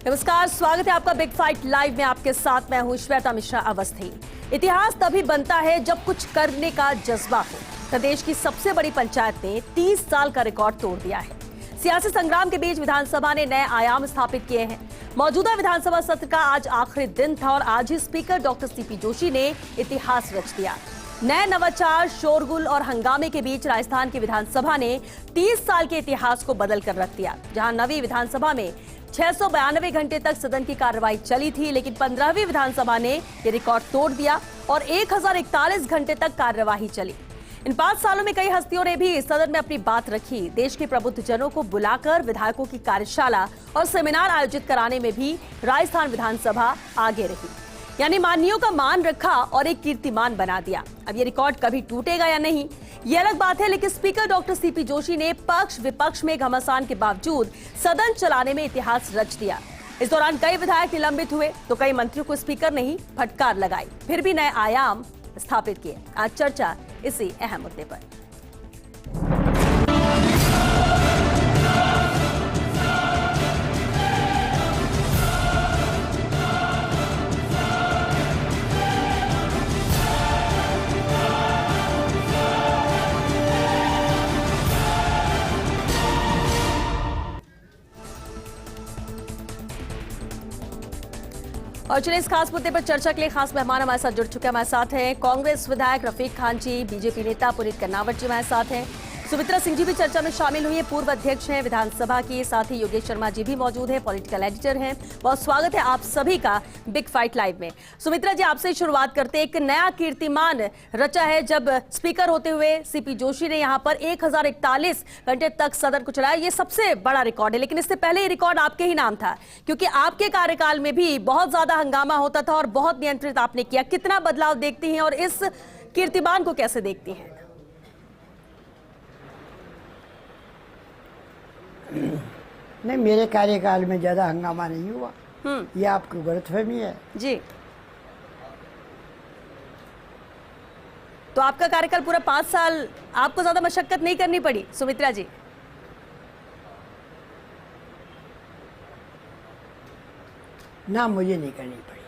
नमस्कार, स्वागत है आपका बिग फाइट लाइव में। आपके साथ मैं हूं श्वेता मिश्रा अवस्थी। इतिहास तभी बनता है जब कुछ करने का जज्बा हो। प्रदेश की सबसे बड़ी पंचायत ने 30 साल का रिकॉर्ड तोड़ दिया है। सियासी संग्राम के बीच विधानसभा ने नए आयाम स्थापित किए हैं। मौजूदा विधानसभा सत्र का आज आखिरी दिन था और आज ही स्पीकर डॉक्टर सीपी जोशी ने इतिहास रच दिया। नए नवाचार, शोरगुल और हंगामे के बीच राजस्थान की विधानसभा ने 30 साल के इतिहास को बदल कर रख दिया। जहां नवी विधानसभा में 692 घंटे तक सदन की कार्रवाई चली थी, लेकिन 15वीं विधानसभा ने ये रिकॉर्ड तोड़ दिया और 1041 घंटे तक कार्यवाही चली। इन 5 सालों में कई हस्तियों ने भी सदन में अपनी बात रखी। देश के प्रबुद्ध जनों को बुलाकर विधायकों की कार्यशाला और सेमिनार आयोजित कराने में भी राजस्थान विधानसभा आगे रही, यानी माननीयों का मान रखा और एक कीर्तिमान बना दिया। अब ये रिकॉर्ड कभी टूटेगा या नहीं, ये अलग बात है, लेकिन स्पीकर डॉक्टर सीपी जोशी ने पक्ष विपक्ष में घमासान के बावजूद सदन चलाने में इतिहास रच दिया। इस दौरान कई विधायक निलंबित हुए तो कई मंत्रियों को स्पीकर ने ही फटकार लगाई, फिर भी नए आयाम स्थापित किए। आज चर्चा इसी अहम मुद्दे पर। और चलिए इस खास मुद्दे पर चर्चा के लिए खास मेहमान हमारे साथ जुड़ चुके हैं। हमारे साथ हैं कांग्रेस विधायक रफीक खान जी, बीजेपी नेता पुनीत कर्नावट जी हमारे साथ हैं, सुमित्रा सिंह जी भी चर्चा में शामिल हुई है, पूर्व अध्यक्ष हैं विधानसभा की, साथ ही योगेश शर्मा जी भी मौजूद हैं, पॉलिटिकल एडिटर हैं। बहुत स्वागत है आप सभी का बिग फाइट लाइव में। सुमित्रा जी, आपसे शुरुआत करते हैं। एक नया कीर्तिमान रचा है जब स्पीकर होते हुए सीपी जोशी ने यहाँ पर 1041 घंटे तक सदन को चलाया। ये सबसे बड़ा रिकॉर्ड है, लेकिन इससे पहले ये रिकॉर्ड आपके ही नाम था, क्योंकि आपके कार्यकाल में भी बहुत ज्यादा हंगामा होता था और बहुत नियंत्रित आपने किया। कितना बदलाव देखती हैं और इस कीर्तिमान को कैसे देखती हैं? नहीं, मेरे कार्यकाल में ज्यादा हंगामा नहीं हुआ। ये आपको गलतफहमी है जी। तो आपका कार्यकाल पूरा 5 साल आपको ज्यादा मशक्कत नहीं करनी पड़ी सुमित्रा जी? ना, मुझे नहीं करनी पड़ी।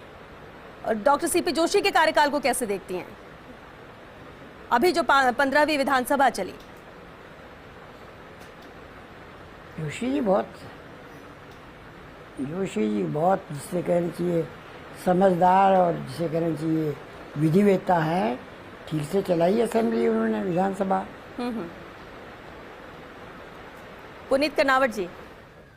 और डॉक्टर सीपी जोशी के कार्यकाल को कैसे देखती हैं? अभी जो 15वीं विधानसभा चली। जोशी जी बहुत जिसे कहना चाहिए समझदार और जिसे कहना चाहिए विधिवेत्ता है। ठीक से चलाई असेंबली उन्होंने, विधानसभा। पुनीत कर्नावट जी,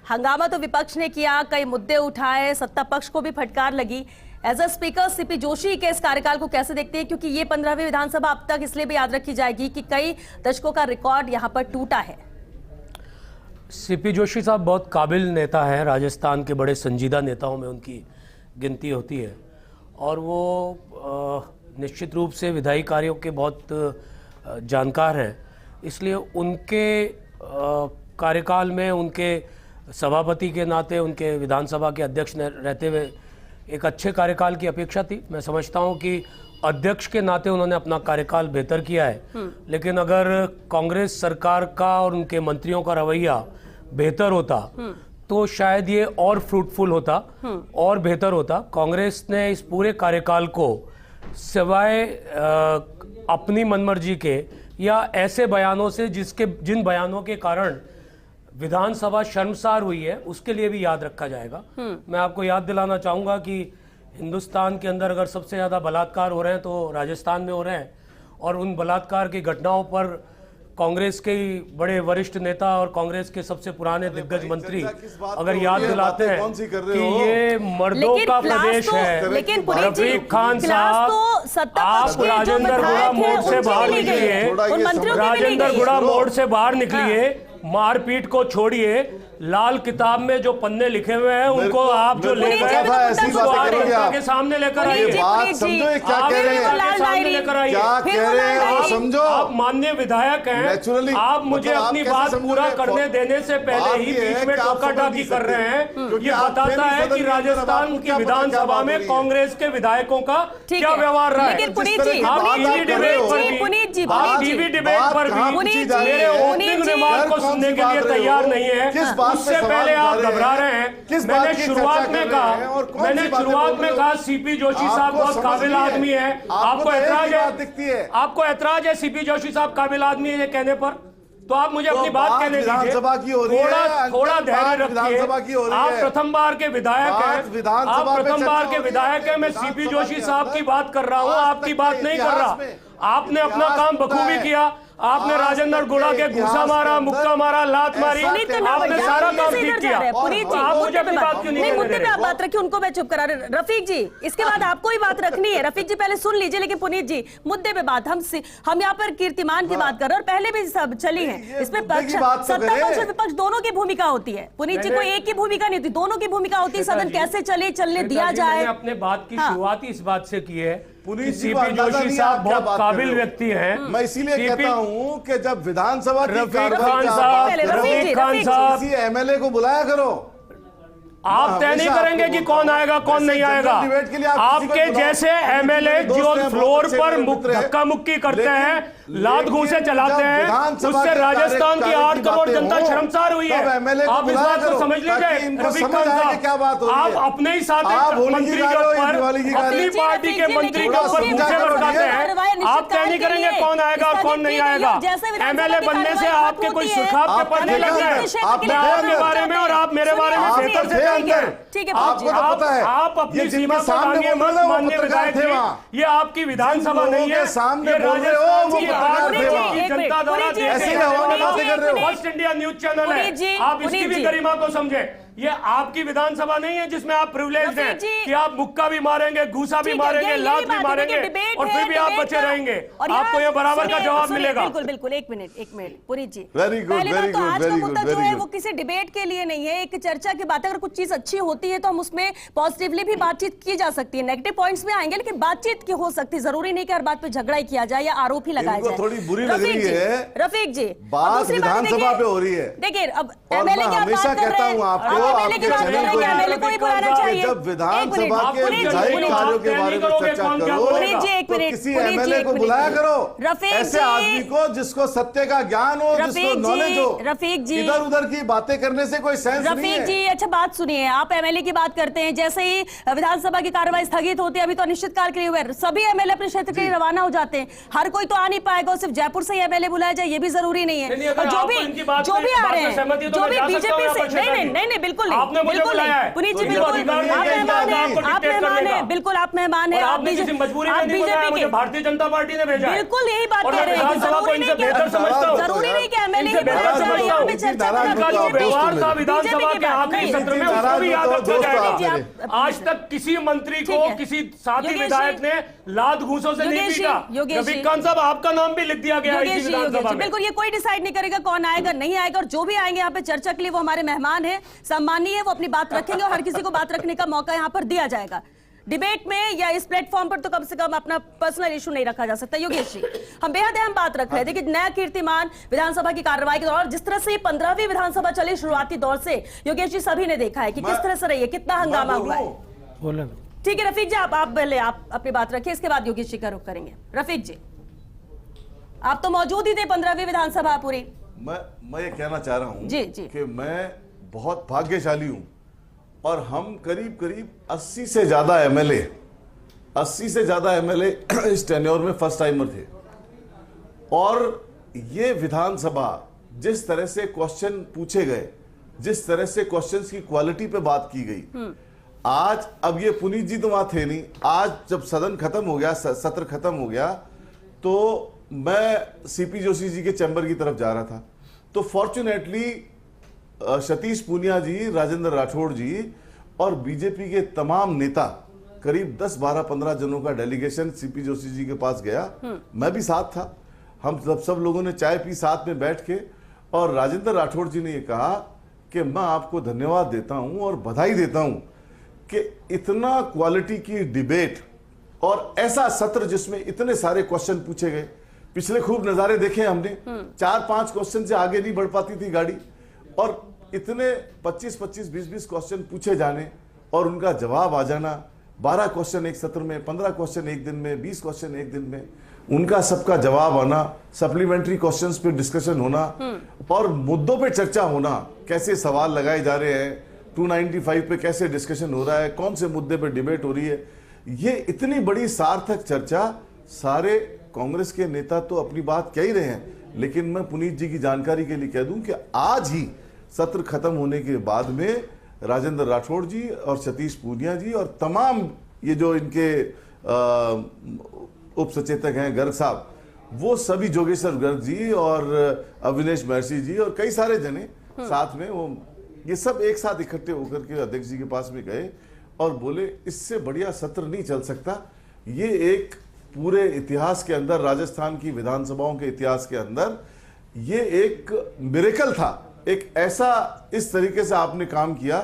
हंगामा तो विपक्ष ने किया, कई मुद्दे उठाए, सत्ता पक्ष को भी फटकार लगी। As a speaker CP Joshi के इस कार्यकाल को कैसे देखते हैं? क्योंकि ये 15वीं विधानसभा अब तक इसलिए भी याद रखी जाएगी कि कई दशकों का रिकॉर्ड यहाँ पर टूटा है। सीपी जोशी साहब बहुत काबिल नेता हैं, राजस्थान के बड़े संजीदा नेताओं में उनकी गिनती होती है और वो निश्चित रूप से विधायी कार्यों के बहुत जानकार हैं। इसलिए उनके कार्यकाल में उनके सभापति के नाते, उनके विधानसभा के अध्यक्ष रहते हुए एक अच्छे कार्यकाल की अपेक्षा थी। मैं समझता हूं कि अध्यक्ष के नाते उन्होंने अपना कार्यकाल बेहतर किया है, लेकिन अगर कांग्रेस सरकार का और उनके मंत्रियों का रवैया बेहतर होता तो शायद ये और फ्रूटफुल होता और बेहतर होता। कांग्रेस ने इस पूरे कार्यकाल को सिवाय अपनी मनमर्जी के या ऐसे बयानों से जिन बयानों के कारण विधानसभा शर्मसार हुई है, उसके लिए भी याद रखा जाएगा। मैं आपको याद दिलाना चाहूंगा कि हिंदुस्तान के अंदर अगर सबसे ज़्यादा बलात्कार हो रहे हैं तो राजस्थान में हो रहे हैं, और उन बलात्कार की घटनाओं पर कांग्रेस के बड़े वरिष्ठ नेता और कांग्रेस के सबसे पुराने दिग्गज मंत्री अगर याद दिलाते हैं कि ये मर्दों का प्रदेश है। रफीक खान साहब, आप राजेंद्र गुड़ा मोड़ से बाहर निकलिए, राजेंद्र गुड़ा मोड़ से बाहर निकलिए, मारपीट को छोड़िए, लाल किताब में जो पन्ने लिखे हुए हैं उनको आप जो लेकर के सामने लेकर आइए। क्या कह रहे हैं समझो। आप माननीय विधायक हैं, आप मुझे अपनी बात पूरा करने देने से पहले ही बीच में टोका-टाकी कर रहे हैं। ये बताता है कि राजस्थान की विधानसभा में कांग्रेस के विधायकों का क्या व्यवहार रहा है। आप टीवी डिबेट पर भी मेरे ओपनिंग रिमार्क को सुनने के लिए तैयार नहीं है। बात पे उससे सवाल पहले उठा आप रहे घबरा हैं? रहे हैं। किस बात मैंने की शुरुआत चर्चा में कर रहे कहा, हैं और कौन मैंने सी बातें शुरुआत बोल में रहे कहा हो? सीपी जोशी साहब आपको बहुत समझ काबिल नहीं है। आदमी है। आपको आपको तो एक ही ऐतराज बात दिखती है। है, आपको ऐतराज है सीपी जोशी साहब काबिल आदमी है ये कहने पर, तो आप मुझे तो अपनी बात बात कहने विधानसभा की हो दीजिए। रही है, थोड़ा अंकल, थोड़ा बात धैर्य विधानसभा की हो रखिए। रही आप है। प्रथम बार के विधायक बात हैं, विधानसभा आप पे प्रथम चर्चा बार हो के रही है। विधायक हैं। मैं विधानसभा सीपी जोशी के साहब अंदर की बात कर रहा हूं, आज आपकी तक बात के नहीं कर इतिहास रहा। में आपने अपना इतिहास काम टूटा बखूबी है। किया। आपने आज राजेंद्र तक गुड़ा के के घूसा इतिहास मारा, के मुक्का अंदर मारा, लात मारी, ऐसा पुनीत तो ना आपने भैया, सारा आप काम कैसे ठीक इधर जा किया। रहे हैं? पुनीत जी, आप मुझे मुद्दे पे अपनी बात क्यों नहीं नहीं, कहने मुद्दे दे पे आप रहे? बात रखिए, उनको मैं चुप करा रहे। रफीक जी, इसके बाद आपको ही बात रखनी है। रफीक जी पहले सुन लीजिए, लेकिन पुनीत जी मुद्दे पे बात, हम यहाँ पर कीर्तिमान की बात कर रहे हैं और पहले भी सब चली है। ये इसमें मुद्दे पक्ष, की बात तो सत्ता करें। पक्ष और विपक्ष दोनों की भूमिका होती है। पुनीत जी, कोई एक की भूमिका नहीं होती, दोनों की भूमिका होती है। सदन कैसे चलने दिया जाए। मैंने अपने बात की हाँ। शुरुआत ही इस बात से की है पुनीत कि जी को सीपी अंदाजा जोशी नहीं है साहब आप क्या बहुत बात कर काबिल रहे हो। व्यक्ति हैं। मैं इसीलिए सीपी कहता हूं कि जब विधानसभा की रफीक कार्रवाई खान का साहब, पहले बात रफीक जी, रफीक खान रफीक जी। साहब, किसी एमएलए को बुलाया करो। आप तय नहीं हमेशा करेंगे आपको कि बोलता कौन हूं। आएगा कौन वैसे नहीं आएगा। जनरल डिबेट के लिए आप किसी को आपके बुलाओ। जैसे एमएलए मेरे दोस्त जो हैं, फ्लोर बहुत अच्छे पर मेरे मित्र हैं। धक्का मुक्की करते लेकिन- हैं, लात लेकिन घूसे चलाते जब हैं, विधानसभा उससे के राजस्थान की कार्य 8 करोड़ बातें जनता हों, शर्मसार हुई है। तब एमएलए को आप इस बुलाया बात को करो, समझ ताकि लीजिए। इनको रफीक समझ खान आए कि साहब, क्या बात हो रही आप है। अपने ही साथ आप एक होली की मंत्री गा के रहे हो, ऊपर, दिवाली की गा रहे हो। अपनी पार्टी के मंत्री के ऊपर भूसे भड़काते हैं। आप तय नहीं करेंगे कौन आएगा और कौन नहीं आएगा। एमएलए बनने से आपके कोई सुखाव के पन्ने लग गए। मैं आपके बारे में और आप मेरे बारे में बेहतर से जानते हैं। ठीक है, आपको तो पता है, आप अपनी ये सीमा जिनके को सामने मानिए बोल मत रहे हो, वो माननीय पत्रकार विधायक थे जी, वहाँ। ये आपकी विधानसभा जिन नहीं लोगों है। के सामने ये बोल रहे हो, राजस्थान वो की पत्रकार आम थे आदमी वहाँ। की जनता द्वारा पुनीत जी, देखे ऐसे ही गए हवा में बातें कर रहे हो। First India News channel Puneet ji, है। आप इसकी पुनीत भी जी। गरिमा को समझे। ये आपकी विधानसभा नहीं है जिसमें आप प्रिविलेज हैं रफीक जी। कि आप मुक्का भी मारेंगे, घूसा भी ठीक है, मारेंगे, यही लात बात भी है, मारेंगे देखिए, डिबेट और है, फिर भी आप डिबेट बचे का- रहेंगे। और आपको ये बराबर का जवाब मिलेगा। बिल्कुल बिल्कुल, एक मिनट पुनीत जी। Very good, पहली very बात तो good, आज का very मुद्दा good, जो very है good. वो किसी डिबेट के लिए नहीं है, एक चर्चा की बात है। अगर कुछ चीज अच्छी होती है तो हम उसमें पॉजिटिवली भी बातचीत की जा सकती है, नेगेटिव पॉइंट्स में आएंगे, लेकिन बातचीत की हो सकती है। जरूरी नहीं कि हर बात पे झगड़ा ही किया जाए या आरोप ही लगाया इनको जाए। थोड़ी बुरी लग रफीक रही जी, है। रफीक जी, बात और दूसरी बात विधानसभा देखिए- पे हो रही है। देखिए, अब और एमएलए मैं की आप हमेशा बात कर कहता रहे हैं, हूं आपको, आप एमएलए आपके की बात कर रहे हैं कि चैनल एमएलए को को ही बुलाना कि चाहिए। जब विधानसभा के पुनीत जी, विधायी पुनीत कार्यों के आप बारे में तय नहीं चर्चा करोगे कौन क्या करो, पुनीत जी, एक तो मिनट, किसी पुनीत जी, एमएलए एक को मिनट। बुलाया करो, रफीक ऐसे जी, आदमी को जिसको सत्य का ज्ञान हो, जिसको रफीक नॉलेज जी, हो। रफीक जी, इधर उधर की बातें करने से कोई सेंस नहीं रफीक है। जी, अच्छा बात सुनिए, आप एमएलए की बात करते हैं, जैसे ही विधानसभा की कार्रवाई स्थगित होती है, अभी तो अनिश्चितकाल के लिए हुए, सभी एमएलए अपने क्षेत्र के लिए रवाना हो जाते हैं। हर कोई तो आ नहीं पाएगा, सिर्फ जयपुर से ही एमएलए बुलाया जाए ये भी जरूरी नहीं है। नहीं, और अगर जो आपको भी इनकी बात जो पे- भी आ बात रहे पे हैं, सहमति है तो जो मैं भी जा सकता बीजेपी हूं यहाँ से पर चर्चा नहीं, बिल्कुल नहीं, आपने मुझे बिल्कुल बुलाया नहीं। है। पुनीत जी, तो बिल्कुल अधिकार नहीं आप है कि मेहमान हैं, आपको आप dictate मेहमान करने हैं, का। बिल्कुल आप मेहमान हैं। और आप आपने किसी मजबूरी में नहीं बुलाया, मुझे भारतीय जनता पार्टी ने भेजा है। बिल्कुल यही बात और कह मैं रहे हैं कि विधानसभा को जरूरी इनसे नहीं कि- बेहतर समझता हूं। जरूरी नहीं कि एमएलए इनसे की बुलाया बेहतर जाए, यहाँ पे समझता चर्चा नाराज करना का जो बताओ, बीजेपी व्यवहार दोस्त था मेरे। विधानसभा बीजेपी के की बात आखिरी नहीं। सत्र में उसको भी याद रखा दोस्त जाएगा। आप आज तक किसी मंत्री ठीक को है। किसी साथी योगेश विधायक जी, ने लात घूसों से नहीं योगेश जी, पीटा। योगेश जी। रफीक खान साहब, आपका नाम भी लिख दिया गया है योगेश इसी जी, विधानसभा में। बिल्कुल, ये कोई डिसाइड नहीं करेगा कौन आएगा नहीं आएगा, और जो भी आएंगे यहाँ पे चर्चा के लिए वो हमारे मेहमान हैं, सम्मानीय है, वो अपनी बात रखेंगे और हर किसी को बात रखने का मौका यहाँ पर दिया जाएगा। डिबेट में या इस प्लेटफॉर्म पर तो कम से कम अपना पर्सनल इशू नहीं रखा जा सकता। योगेश जी, हम बेहद अहम बात रख रहे हैं। देखिए, नया कीर्तिमान विधानसभा की कार्रवाई के दौरान जिस तरह से 15वीं विधानसभा चली शुरुआती दौर से, योगेश जी सभी ने देखा है कि किस तरह से रही है, कितना हंगामा हुआ है। बोलो। ठीक है रफीक जी, आप पहले आप अपनी बात रखिए, इसके बाद योगेश जी का रुख करेंगे। रफीक जी, आप तो मौजूद ही थे 15वीं विधानसभा पूरी। मैं ये कहना चाह रहा हूं जी, जी। कि मैं बहुत भाग्यशाली हूं और हम करीब करीब 80 से ज्यादा एमएलए इस टेन्योर में फर्स्ट टाइमर थे। और ये विधानसभा जिस तरह से क्वेश्चन पूछे गए, जिस तरह से क्वेश्चंस की क्वालिटी पे बात की गई, आज अब ये पुनीत जी तो वहां थे नहीं, आज जब सदन खत्म हो गया, सत्र खत्म हो गया, तो मैं सीपी जोशी जी के चैम्बर की तरफ जा रहा था, तो फॉर्चुनेटली सतीश पूनिया जी, राजेंद्र राठौड़ जी और बीजेपी के तमाम नेता, करीब 10, 12, 15 जनों का डेलीगेशन सीपी जोशी जी के पास गया। मैं भी साथ था। हम सब लोगों ने चाय पी साथ में बैठ के, और राजेंद्र राठौड़ जी ने ये कहा कि मैं आपको धन्यवाद देता हूं और बधाई देता हूं कि इतना क्वालिटी की डिबेट और ऐसा सत्र जिसमें इतने सारे क्वेश्चन पूछे गए। पिछले खूब नजारे देखे हमने, 4-5 क्वेश्चन से आगे नहीं बढ़ पाती थी गाड़ी, और इतने 25-25, 20-20 क्वेश्चन पूछे जाने और उनका जवाब आ जाना। 12 क्वेश्चन एक सत्र में, 15 क्वेश्चन एक दिन में, 20 क्वेश्चन एक दिन में, उनका सबका जवाब आना, सप्लीमेंट्री क्वेश्चंस पे डिस्कशन होना और मुद्दों पे चर्चा होना, कैसे सवाल लगाए जा रहे हैं, 295 पे कैसे डिस्कशन हो रहा है, कौन से मुद्दे पे डिबेट हो रही है, ये इतनी बड़ी सार्थक चर्चा। सारे कांग्रेस के नेता तो अपनी बात कह ही रहे हैं, लेकिन मैं पुनीत जी की जानकारी के लिए कह दूं कि आज ही सत्र खत्म होने के बाद में राजेंद्र राठौड़ जी और सतीश पूनिया जी और तमाम ये जो इनके उप सचेतक हैं गर्ग साहब, वो सभी जोगेश्वर गर्ग जी और अविनेश महर्षि जी और कई सारे जने साथ में, वो ये सब एक साथ इकट्ठे होकर के अध्यक्ष जी के पास में गए और बोले इससे बढ़िया सत्र नहीं चल सकता। ये एक पूरे इतिहास के अंदर, राजस्थान की विधानसभाओं के इतिहास के अंदर ये एक मिरेकल था, एक ऐसा इस तरीके से आपने काम किया।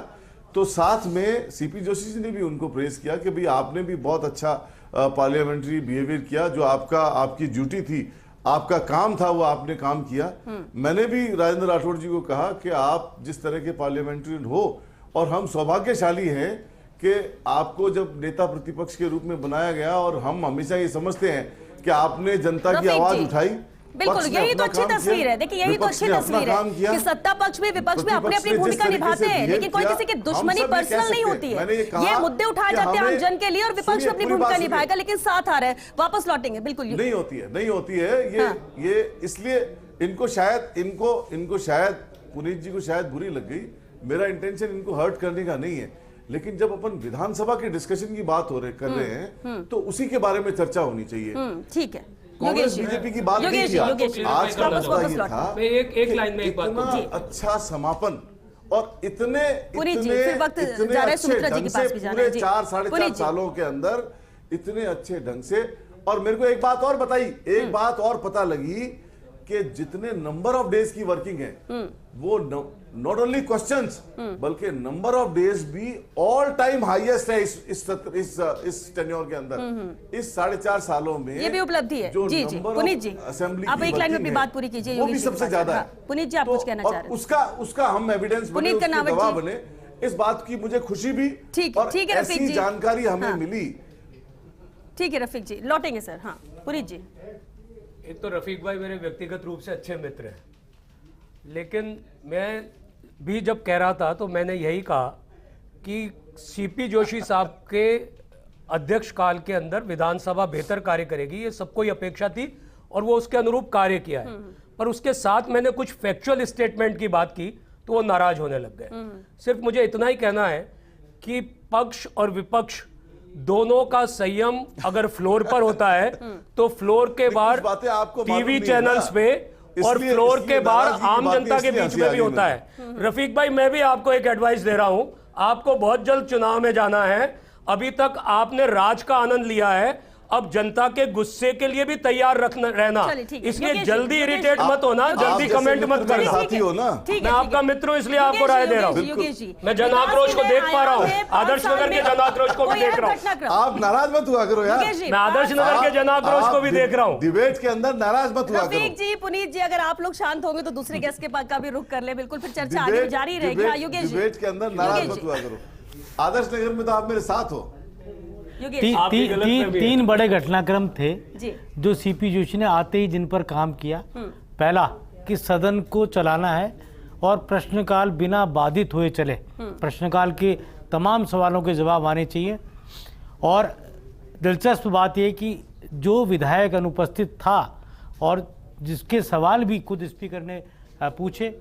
तो साथ में सीपी जोशी जी ने भी उनको प्रेस किया कि भाई आपने भी बहुत अच्छा पार्लियामेंट्री बिहेवियर किया, जो आपकी ड्यूटी थी, आपका काम था, वो आपने काम किया। मैंने भी राजेंद्र राठौड़ जी को कहा कि आप जिस तरह के पार्लियामेंट्रियन हो, और हम सौभाग्यशाली हैं कि आपको जब नेता प्रतिपक्ष के रूप में बनाया गया, और हम हमेशा ये समझते हैं कि आपने जनता की आवाज उठाई। बिल्कुल, यही तो अच्छी तस्वीर है। देखिए, यही तो अच्छी तस्वीर है कि सत्ता पक्ष में विपक्ष में अपनी अपनी भूमिका निभाते हैं, लेकिन कोई किसी की दुश्मनी पर्सनल नहीं होती है। ये मुद्दे उठाए जाते हैं आम जन के लिए और विपक्ष अपनी भूमिका निभाएगा, लेकिन साथ आ रहे हैं, वापस लौटेंगे। बिल्कुल नहीं होती है ये इसलिए इनको शायद पुनीत जी को शायद बुरी लग गई। मेरा इंटेंशन इनको हर्ट करने का नहीं है, लेकिन जब अपन विधानसभा के डिस्कशन की बात कर रहे हैं तो उसी के बारे में चर्चा होनी चाहिए। ठीक है, कांग्रेस बीजेपी की बात नहीं किया। आज का मुद्दा ये था, एक लाइन में एक बात इतना अच्छा समापन और इतने फिर वक्त जा रहा है सुमित्रा जी के पास भी जाना है। पूरे 4 साढ़े 4 सालों के अंदर इतने अच्छे ढंग से। और मेरे को एक बात और बताई, एक बात और पता लगी कि जितने नंबर ऑफ डेज की वर्किंग है, वो नॉट ओनली क्वेश्चंस बल्कि नंबर ऑफ डेज भी ऑल टाइम हाईएस्ट है इस टेन्योर के अंदर, इस 4.5 सालों में। ये भी उपलब्धि है। जी जी पुनीत जी, असेंबली आप एक लाइन में अपनी बात पूरी कीजिए। वो भी सबसे ज्यादा है। पुनीत जी, आप कुछ कहना चाह रहे हैं? उसका हम एविडेंस बने, उसके गवाह बने। इस बात की मुझे खुशी भी, और ऐसी जानकारी हमें मिली। ठीक है रफीक जी, लौटेंगे सर। हाँ पुनीत जी। एक तो रफीक भाई मेरे व्यक्तिगत रूप से अच्छे मित्र हैं, लेकिन मैं भी जब कह रहा था तो मैंने यही कहा कि सीपी जोशी साहब के अध्यक्ष काल के अंदर विधानसभा बेहतर कार्य करेगी, ये सबको ही अपेक्षा थी और वो उसके अनुरूप कार्य किया है। पर उसके साथ मैंने कुछ फैक्चुअल स्टेटमेंट की बात की तो वो नाराज होने लग गए। सिर्फ मुझे इतना ही कहना है कि पक्ष और विपक्ष दोनों का संयम अगर फ्लोर पर होता है तो फ्लोर के बाहर टीवी चैनल्स पे और फ्लोर के बाहर आम जनता के बीच में भी होता है। रफीक भाई, मैं भी आपको एक एडवाइस दे रहा हूं, आपको बहुत जल्द चुनाव में जाना है। अभी तक आपने राज का आनंद लिया है, अब जनता के गुस्से के लिए भी तैयार रहना। इसलिए जल्दी इरिटेट मत होना, जल्दी कमेंट मत करना। साथी हो ना, मैं आपका मित्र हूं इसलिए आपको राय दे रहा हूं। मैं जन आक्रोश को देख पा रहा हूं, आदर्श नगर के जन आक्रोश को भी देख रहा हूं। आप नाराज मत हुआ करो यार, मैं आदर्श नगर के जन आक्रोश को भी देख रहा हूं। डिबेट के अंदर नाराज मत हुआ करो। रफीक जी, पुनीत जी, अगर आप लोग शांत होंगे तो दूसरे गेस्ट के पास का भी रुख कर ले। बिल्कुल, फिर चर्चा आगे जारी रहेगी। डिबेट के अंदर नाराज मत हुआ करो। आदर्श नगर में तो आप मेरे साथ हो। तीन बड़े घटनाक्रम थे जो सीपी जोशी ने आते ही जिन पर काम किया। पहला कि सदन को चलाना है और प्रश्नकाल बिना बाधित हुए चले, प्रश्नकाल के तमाम सवालों के जवाब आने चाहिए। और दिलचस्प बात यह कि जो विधायक अनुपस्थित था और जिसके सवाल भी खुद स्पीकर ने पूछे,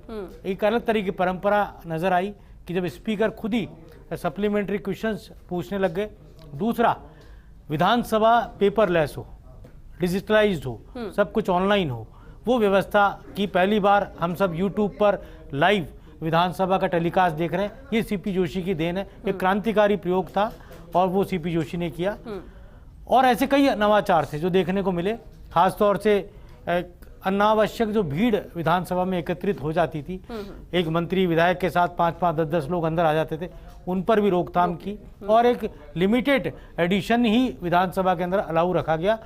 एक अलग तरह की परंपरा नजर आई कि जब स्पीकर खुद ही सप्लीमेंट्री क्वेश्चंस पूछने लग गए। दूसरा, विधानसभा पेपरलेस हो, डिजिटलाइज्ड हो, सब कुछ ऑनलाइन हो, वो व्यवस्था की पहली बार हम सब यूट्यूब पर लाइव विधानसभा का टेलीकास्ट देख रहे हैं। ये सीपी जोशी की देन है, एक क्रांतिकारी प्रयोग था और वो सीपी जोशी ने किया। और ऐसे कई नवाचार थे जो देखने को मिले, खासतौर से अनावश्यक जो भीड़ विधानसभा में एकत्रित हो जाती थी, एक मंत्री विधायक के साथ 5-5, 10-10 लोग अंदर आ जाते थे, उन पर भी रोकथाम की और एक लिमिटेड एडिशन ही विधानसभा के अंदर अलाउ रखा गया।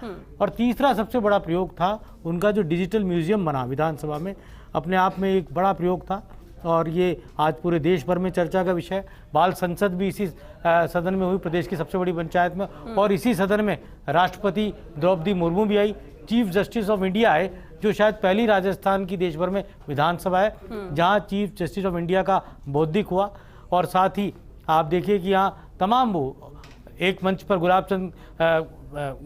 और तीसरा सबसे बड़ा प्रयोग था उनका जो डिजिटल म्यूजियम बना विधानसभा में, अपने आप में एक बड़ा प्रयोग था और ये आज पूरे देश भर में चर्चा का विषय। बाल संसद भी इसी सदन में हुई, प्रदेश की सबसे बड़ी पंचायत में, और इसी सदन में राष्ट्रपति द्रौपदी मुर्मू भी आई। चीफ जस्टिस ऑफ इंडिया है, जो शायद पहली राजस्थान की देश भर में विधानसभा है जहां चीफ जस्टिस ऑफ इंडिया का बौद्धिक हुआ। और साथ ही आप देखिए कि यहाँ तमाम वो एक मंच पर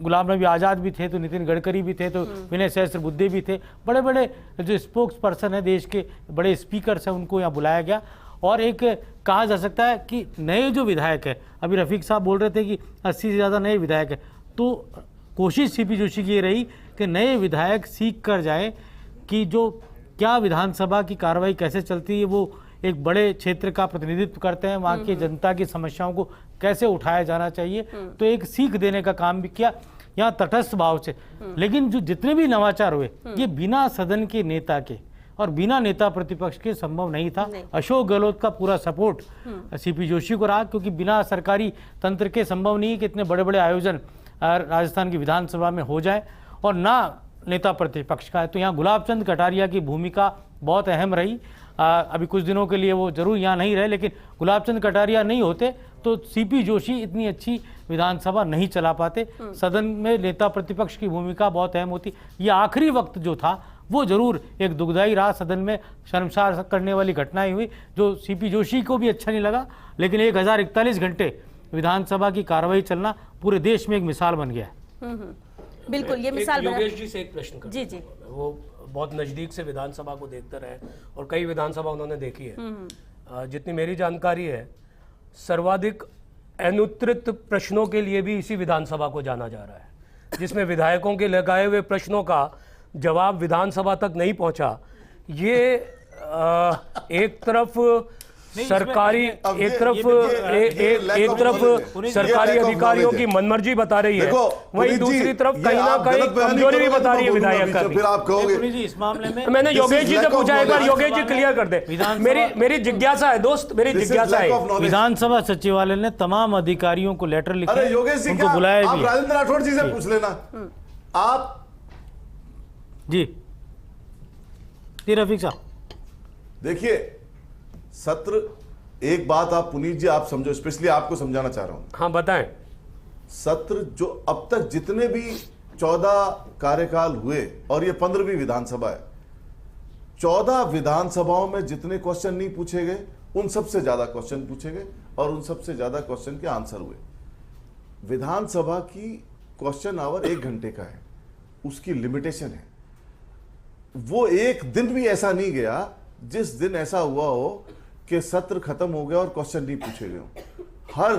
गुलाम नबी आज़ाद भी थे, तो नितिन गडकरी भी थे, तो विनय सहस्त्रबुद्धे भी थे, बड़े बड़े जो स्पोक्स पर्सन है, देश के बड़े स्पीकर्स हैं, उनको यहाँ बुलाया गया। और एक कहा जा सकता है कि नए जो विधायक है, अभी रफीक साहब बोल रहे थे कि 80 से ज़्यादा नए विधायक है, तो कोशिश सीपी जोशी की ये रही कि नए विधायक सीख कर जाए कि जो क्या विधानसभा की कार्रवाई कैसे चलती है, वो एक बड़े क्षेत्र का प्रतिनिधित्व करते हैं, वहाँ की जनता की समस्याओं को कैसे उठाया जाना चाहिए, तो एक सीख देने का काम भी किया यहाँ तटस्थ भाव से। लेकिन जो जितने भी नवाचार हुए ये बिना सदन के नेता के और बिना नेता प्रतिपक्ष के संभव नहीं था। अशोक गहलोत का पूरा सपोर्ट सीपी जोशी को रहा, क्योंकि बिना सरकारी तंत्र के संभव नहीं है कि इतने बड़े बड़े आयोजन राजस्थान की विधानसभा में हो जाए, और ना नेता प्रतिपक्ष का है। तो यहाँ गुलाब चंद कटारिया की भूमिका बहुत अहम रही। अभी कुछ दिनों के लिए वो जरूर यहाँ नहीं रहे, लेकिन गुलाब चंद कटारिया नहीं होते तो सीपी जोशी इतनी अच्छी विधानसभा नहीं चला पाते। सदन में नेता प्रतिपक्ष की भूमिका बहुत अहम होती। ये आखिरी वक्त जो था वो जरूर एक दुखदायी रहा, सदन में शर्मसार करने वाली घटनाएं हुई, जो सीपी जोशी को भी अच्छा नहीं लगा। लेकिन 1041 घंटे विधानसभा की कार्रवाई चलना पूरे देश में एक मिसाल बन गया है। बिल्कुल, ये मिसाल योगेश जी से एक प्रश्न करता जी जी। वो बहुत नज़दीक से विधानसभा को देखते रहे और कई विधानसभा उन्होंने देखी है। जितनी मेरी जानकारी है, सर्वाधिक अनुत्तरित प्रश्नों के लिए भी इसी विधानसभा को जाना जा रहा है, जिसमें विधायकों के लगाए हुए प्रश्नों का जवाब विधानसभा तक नहीं पहुंचा। ये एक तरफ सरकारी एक तरफ सरकारी अधिकारियों की मनमर्जी बता रही है, वहीं दूसरी तरफ कहीं ना कहीं कमजोरी भी बता रही है विधायक का। फिर आप कहोगे इस मामले में मैंने योगेश जी से पूछा, एक बार योगेश जी क्लियर कर दे। मेरी जिज्ञासा है दोस्त, मेरी जिज्ञासा है। विधानसभा सचिवालय ने तमाम अधिकारियों को लेटर लिखे, अरे योगेश जी, उनको बुलाया आप भी। राजेंद्र राठौड़ जी से पूछ लेना। आप जी रफीक साहब देखिए, सत्र एक बात आप पुनीत जी आप समझो, स्पेशली आपको समझाना चाह रहा हूं। हाँ बताएं। सत्र जो अब तक जितने भी 14 कार्यकाल हुए और ये 15वीं विधानसभा है, 14 विधानसभाओं में जितने क्वेश्चन नहीं पूछे गए उन सबसे ज्यादा क्वेश्चन पूछे गए और उन सबसे ज्यादा क्वेश्चन के आंसर हुए। विधानसभा की क्वेश्चन आवर 1 घंटे का है, उसकी लिमिटेशन है। वो एक दिन भी ऐसा नहीं गया जिस दिन ऐसा हुआ हो कि सत्र खत्म हो गया और क्वेश्चन नहीं पूछे गए हो। हर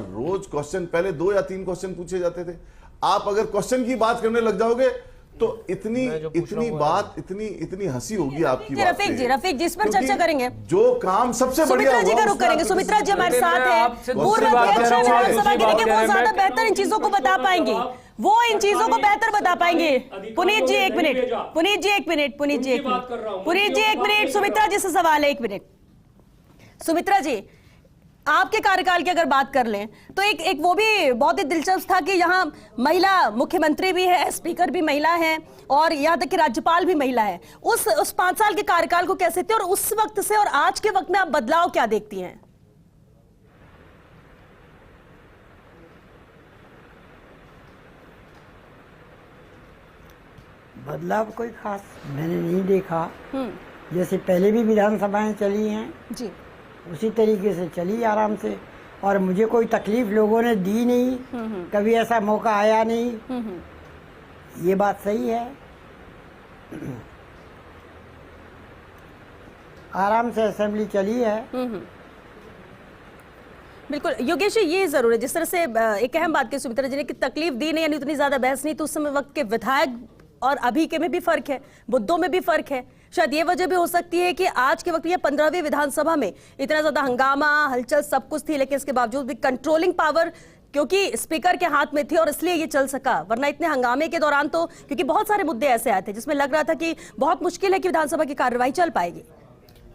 रोज क्वेश्चन, पहले 2 या 3 क्वेश्चन पूछे जाते थे। आप अगर क्वेश्चन की बात करने लग जाओगे तो इतनी हंसी होगी आपकी बात पे। रफीक जी इस पर चर्चा करेंगे। जो काम सबसे बढ़िया सुमित्रा जी का रुख करेंगे। सुमित्रा जी हमारे साथ है, पूर्व अध्यक्ष विधानसभा के, देखिए वो ज्यादा बेहतर इन चीजों को बता पाएंगे, वो इन चीजों को बेहतर बता पाएंगे। पुनीत जी एक मिनट, सुमित्रा जी से सवाल है, 1 मिनट। सुमित्रा जी, आपके कार्यकाल की अगर बात कर लें तो एक वो भी बहुत ही दिलचस्प था कि यहाँ महिला मुख्यमंत्री भी है, स्पीकर भी महिला है और यहाँ तक कि राज्यपाल भी महिला है। उस 5 साल के कार्यकाल को कैसे थे और उस वक्त से और आज के वक्त में आप बदलाव क्या देखती हैं? बदलाव कोई खास मैंने नहीं देखा। जैसे पहले भी विधानसभाएं चली हैं जी, उसी तरीके से चली आराम से, और मुझे कोई तकलीफ लोगों ने दी नहीं, कभी ऐसा मौका आया नहीं। ये बात सही है। आराम से असेंबली चली है। बिल्कुल योगेश जी, ये जरूर है जिस तरह से एक अहम बात की सुमित्रा जी ने कि तकलीफ दी नहीं, यानी उतनी ज्यादा बहस नहीं, तो उस समय वक्त के विधायक और अभी के में भी फर्क है, मुद्दों में भी फर्क है। शायद ये वजह भी हो सकती है कि आज के वक्त ये 15वीं विधानसभा में इतना ज्यादा हंगामा, हलचल सब कुछ थी, लेकिन इसके बावजूद भी कंट्रोलिंग पावर क्योंकि स्पीकर के हाथ में थी और इसलिए ये चल सका। वरना इतने हंगामे के दौरान तो क्योंकि बहुत सारे मुद्दे ऐसे आए थे जिसमें लग रहा था कि बहुत मुश्किल है कि विधानसभा की कार्रवाई चल पाएगी।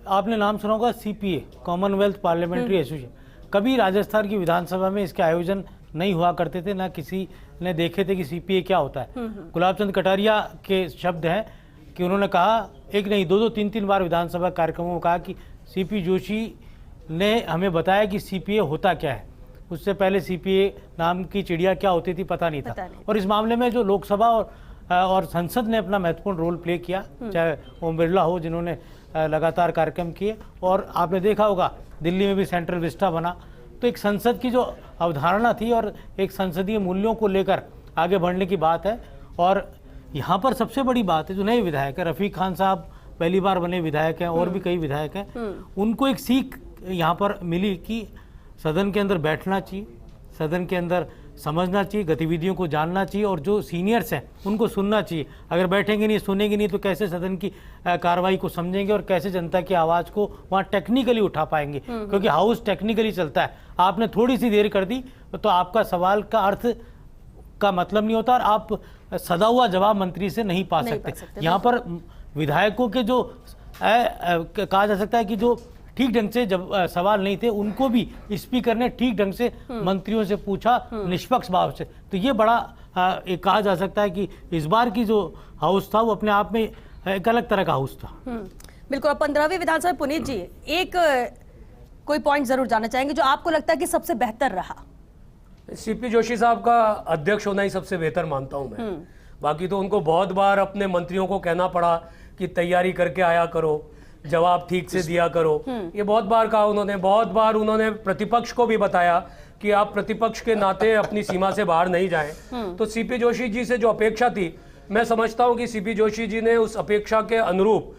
आपने नाम सुना होगा CPA, कॉमनवेल्थ पार्लियामेंट्री एसोसिएशन। कभी राजस्थान की विधानसभा में इसके आयोजन नहीं हुआ करते थे, ना किसी ने देखे थे कि CPA क्या होता है। गुलाब चंद कटारिया के शब्द हैं कि उन्होंने कहा, एक नहीं 2-2, 3-3 बार विधानसभा कार्यक्रमों में कहा कि CP जोशी ने हमें बताया कि CPA होता क्या है। उससे पहले सीपीए नाम की चिड़िया क्या होती थी पता नहीं पता था। नहीं। और इस मामले में जो लोकसभा और संसद ने अपना महत्वपूर्ण रोल प्ले किया, चाहे ओम बिरला हो जिन्होंने लगातार कार्यक्रम किए, और आपने देखा होगा दिल्ली में भी सेंट्रल विस्टा बना। तो एक संसद की जो अवधारणा थी और एक संसदीय मूल्यों को लेकर आगे बढ़ने की बात है। और यहाँ पर सबसे बड़ी बात है, जो नए विधायक है रफ़ीक खान साहब पहली बार बने विधायक हैं, और भी कई विधायक हैं, उनको एक सीख यहाँ पर मिली कि सदन के अंदर बैठना चाहिए, सदन के अंदर समझना चाहिए, गतिविधियों को जानना चाहिए, और जो सीनियर्स हैं उनको सुनना चाहिए। अगर बैठेंगे नहीं, सुनेंगे नहीं, तो कैसे सदन की कार्रवाई को समझेंगे और कैसे जनता की आवाज़ को वहाँ टेक्निकली उठा पाएंगे, क्योंकि हाउस टेक्निकली चलता है। आपने थोड़ी सी देर कर दी तो आपका सवाल का अर्थ का मतलब नहीं होता, और आप सदा हुआ जवाब मंत्री से नहीं पा सकते। यहाँ पर विधायकों के जो कहा जा सकता है कि जो ठीक ढंग से जब सवाल नहीं थे, उनको भी स्पीकर ने ठीक ढंग से मंत्रियों से पूछा, निष्पक्ष भाव से। तो ये बड़ा एक कहा जा सकता है कि इस बार की जो हाउस था वो अपने आप में एक अलग तरह का हाउस था। बिल्कुल। 15वीं विधानसभा पुनीत जी, एक कोई पॉइंट जरूर जानना चाहेंगे जो आपको लगता है कि सबसे बेहतर रहा। सीपी जोशी साहब का अध्यक्ष होना ही सबसे बेहतर मानता हूं मैं। बाकी तो उनको बहुत बार अपने मंत्रियों को कहना पड़ा कि तैयारी करके आया करो, जवाब ठीक से दिया करो। ये बहुत बार कहा उन्होंने। बहुत बार उन्होंने प्रतिपक्ष को भी बताया कि आप प्रतिपक्ष के नाते अपनी सीमा से बाहर नहीं जाएं। तो सीपी जोशी जी से जो अपेक्षा थी, मैं समझता हूं कि सीपी जोशी जी ने उस अपेक्षा के अनुरूप,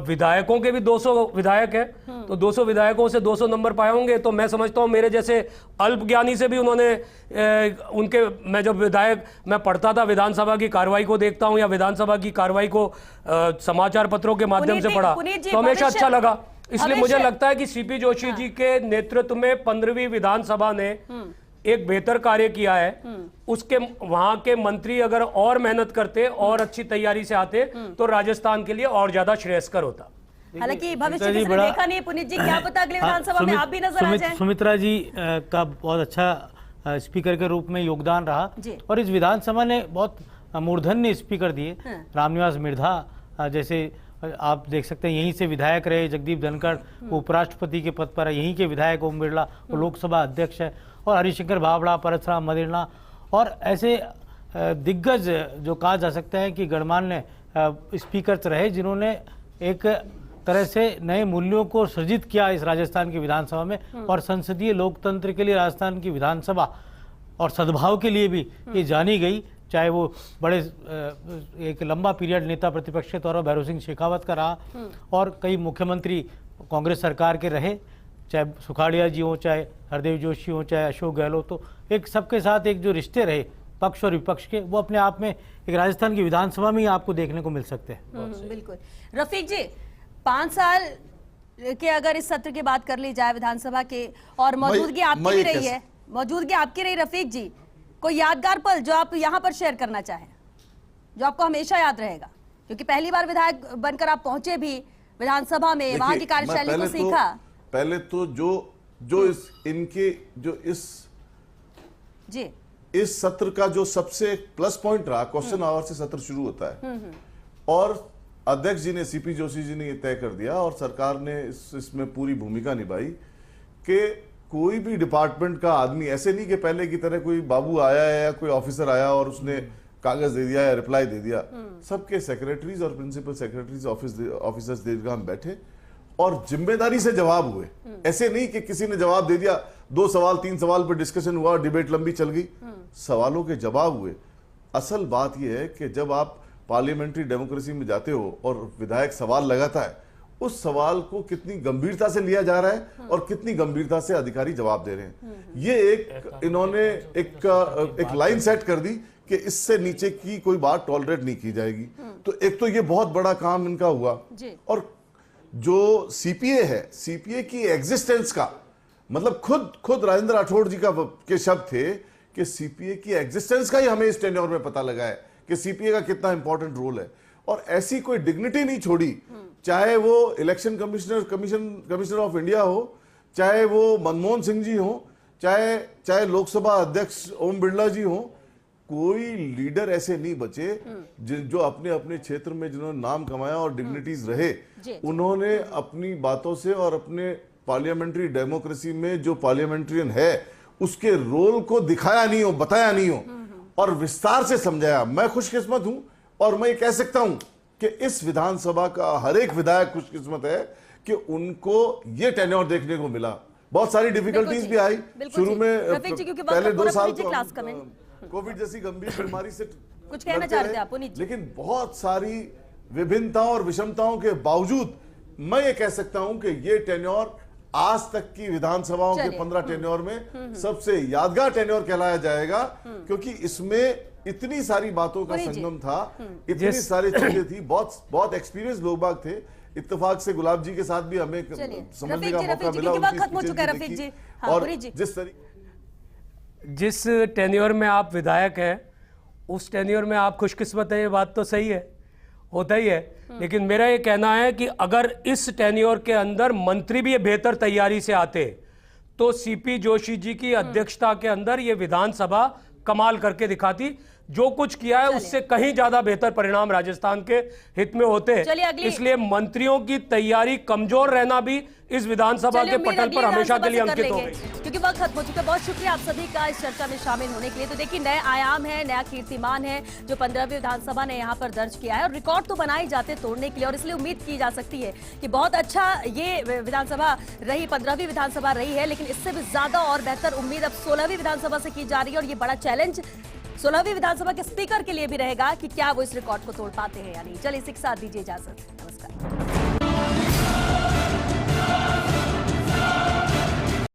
विधायकों के भी 200 विधायक हैं, तो 200 विधायकों से 200 नंबर पाए होंगे। तो मैं समझता हूं मेरे जैसे अल्प ज्ञानी से भी उन्होंने मैं जब मैं पढ़ता था, विधानसभा की कार्रवाई को देखता हूं या विधानसभा की कार्रवाई को समाचार पत्रों के माध्यम से पढ़ा, तो हमेशा अच्छा लगा। इसलिए मुझे लगता है कि सीपी जोशी जी के नेतृत्व में 15वीं विधानसभा ने एक बेहतर कार्य किया है। उसके वहां के मंत्री अगर और मेहनत करते और अच्छी तैयारी से आते तो राजस्थान के लिए और ज्यादा श्रेयस्कर होता। हालांकि भविष्य किसी ने देखा नहीं है पुनीत जी, क्या पता अगले विधानसभा में आप भी नजर आ जाएं। सुमित्रा जी का बहुत अच्छा स्पीकर के रूप में योगदान रहा, और इस विधानसभा ने बहुत मूर्धन्य स्पीकर दिए। रामनिवास मिर्धा जैसे आप देख सकते हैं, यहीं से विधायक रहे। जगदीप धनखड़ उपराष्ट्रपति के पद पर है, यहीं के विधायक ओम बिरला वो लोकसभा अध्यक्ष है, और हरिशंकर भावड़ा, परसराम मदेरणा, और ऐसे दिग्गज जो कहा जा सकता है कि गणमान्य स्पीकर रहे, जिन्होंने एक तरह से नए मूल्यों को सृजित किया इस राजस्थान की विधानसभा में। और संसदीय लोकतंत्र के लिए राजस्थान की विधानसभा और सद्भाव के लिए भी ये जानी गई। चाहे वो बड़े एक लंबा पीरियड नेता प्रतिपक्ष के तौर पर भैरव सिंह शेखावत का रहा, और कई मुख्यमंत्री कांग्रेस सरकार के रहे, चाहे सुखाड़िया जी हो, चाहे हरदेव जोशी हो, चाहे अशोक गहलोत। तो एक सबके साथ एक जो रिश्ते रहे पक्ष और विपक्ष के, वो अपने आप में एक राजस्थान की विधानसभा में ही आपको देखने को मिल सकते हैं। बिल्कुल। रफीक जी, 5 साल के अगर इस सत्र की बात कर ली जाए विधानसभा के, और मौजूदगी आपकी भी रही है, मौजूदगी आपकी रही रफीक जी, कोई यादगार पल जो आप यहाँ पर शेयर करना चाहें, जो आपको हमेशा याद रहेगा? क्योंकि पहली बार विधायक बनकर आप पहुंचे भी विधानसभा में, वहां की कार्यशैली को सीखा। पहले तो इस सत्र का जो सबसे प्लस पॉइंट रहा, क्वेश्चन आवर से सत्र शुरू होता है, और अध्यक्ष जी ने, सीपी जोशी जी ने ये तय कर दिया, और सरकार ने इसमें पूरी भूमिका निभाई कि कोई भी डिपार्टमेंट का आदमी, ऐसे नहीं कि पहले की तरह कोई बाबू आया है या कोई ऑफिसर आया और उसने कागज दे दिया या रिप्लाई दे दिया। सबके सेक्रेटरीज और प्रिंसिपल सेक्रेटरीज ऑफिसर्स दीर्घा में बैठे और जिम्मेदारी से जवाब हुए। ऐसे नहीं कि किसी ने जवाब दे दिया, 2 सवाल 3 सवाल पर डिस्कशन हुआ, डिबेट लंबी चल गई, सवालों के जवाब हुए। असल बात यह है कि जब आप पार्लियामेंट्री डेमोक्रेसी में जाते हो और विधायक सवाल लगाता है, उस सवाल को कितनी गंभीरता से लिया जा रहा है और कितनी गंभीरता से अधिकारी जवाब दे रहे हैं। ये इन्होंने एक लाइन सेट कर दी कि इससे नीचे की कोई बात टॉलरेट नहीं की जाएगी। तो एक तो ये बहुत बड़ा काम इनका हुआ, और जो सीपीए है, सीपीए की एग्जिस्टेंस का मतलब खुद राजेंद्र राठौड़ जी के शब्द थे कि सीपीए की एग्जिस्टेंस का ही हमें इस टेन्योर में पता लगा है कि सीपीए का कितना इंपॉर्टेंट रोल है। और ऐसी कोई डिग्निटी नहीं छोड़ी, चाहे वो इलेक्शन कमिश्नर ऑफ इंडिया हो, चाहे वो मनमोहन सिंह जी हो, चाहे लोकसभा अध्यक्ष ओम बिरला जी हो, कोई लीडर ऐसे नहीं बचे जो अपने अपने क्षेत्र में जिन्होंने नाम कमाया और डिग्निटीज रहे, उन्होंने अपनी बातों से और अपने पार्लियामेंट्री डेमोक्रेसी में जो पार्लियामेंट्रियन है उसके रोल को दिखाया नहीं हो, बताया नहीं हो और विस्तार से समझाया। मैं खुशकिस्मत हूं और मैं ये कह सकता हूं कि इस विधानसभा का हर एक विधायक खुशकिस्मत है कि उनको ये टेन्योर देखने को मिला। बहुत सारी डिफिकल्टीज भी आई शुरू में, पहले 2 साल कोविड जैसी गंभीर बीमारी से कुछ कहना चाहते हैं आप पुनीत जी? लेकिन बहुत सारी विभिन्नताओं और विषमताओं के बावजूद मैं ये कह सकता हूं कि ये टेन्योर आज तक की विधानसभाओं के 15 टेन्योर में सबसे यादगार टेन्योर कहलाया जाएगा, क्योंकि इसमें इतनी सारी बातों का संगम था, इतनी सारी चीजें थी, बहुत एक्सपीरियंस लोग बाग थे। इत्तेफाक से गुलाब जी के साथ भी हमें समझने का मौका मिला खत्म हो चुका है रफीक जी। और जिस टेन्योर में आप विधायक हैं उस टेन्योर में आप खुशकिस्मत हैं, ये बात तो सही है, होता ही है। लेकिन मेरा ये कहना है कि अगर इस टेन्योर के अंदर मंत्री भी बेहतर तैयारी से आते तो सीपी जोशी जी की अध्यक्षता के अंदर ये विधानसभा कमाल करके दिखाती। जो कुछ किया है उससे कहीं ज्यादा बेहतर परिणाम राजस्थान के हित में होते। इसलिए मंत्रियों की तैयारी कमजोर रहना भी इस विधानसभा के पटल पर हमेशा के लिए अंकित हो गई, क्योंकि वक्त खत्म हो चुका है। बहुत शुक्रिया आप सभी का इस चर्चा में शामिल होने के लिए। तो देखिए, नए आयाम है, नया कीर्तिमान है जो 15वीं विधानसभा ने यहाँ पर दर्ज किया है और रिकॉर्ड तो बनाए जाते तोड़ने के लिए, और इसलिए उम्मीद की जा सकती है कि बहुत अच्छा ये विधानसभा रही, 15वीं विधानसभा रही है, लेकिन इससे भी ज्यादा और बेहतर उम्मीद अब 16वीं विधानसभा से की जा रही है। और ये बड़ा चैलेंज 16वीं विधानसभा के स्पीकर के लिए भी रहेगा कि क्या वो इस रिकॉर्ड को तोड़ पाते हैं या नहीं। चलिए, इसी के साथ दीजिए इजाजत। नमस्कार।